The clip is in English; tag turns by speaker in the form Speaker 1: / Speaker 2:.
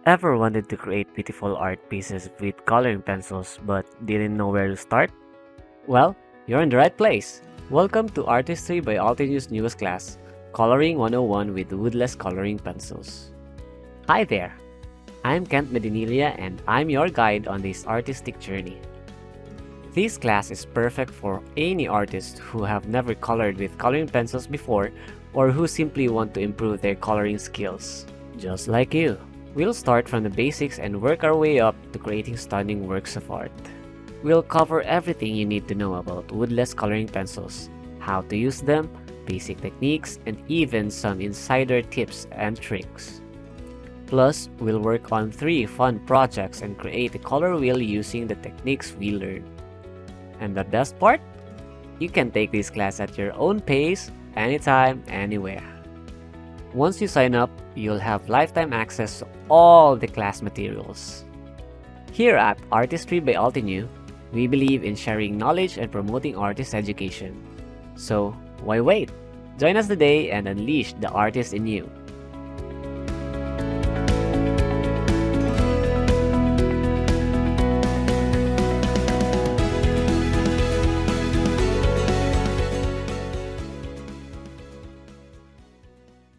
Speaker 1: Ever wanted to create beautiful art pieces with coloring pencils but didn't know where to start? Well, you're in the right place. Welcome to Artistry by Altenew's newest class, Coloring 101 with Woodless Coloring Pencils. Hi there! I'm Kent Medenilla and I'm your guide on this artistic journey. This class is perfect for any artist who have never colored with coloring pencils before or who simply want to improve their coloring skills, just like you. We'll start from the basics and work our way up to creating stunning works of art. We'll cover everything you need to know about woodless coloring pencils, how to use them, basic techniques, and even some insider tips and tricks. Plus, we'll work on 3 fun projects and create a color wheel using the techniques we learned. And the best part? You can take this class at your own pace, anytime, anywhere. Once you sign up, you'll have lifetime access to all the class materials. Here at Artistry by Altenew, we believe in sharing knowledge and promoting artist education. So, why wait? Join us today and unleash the artist in you.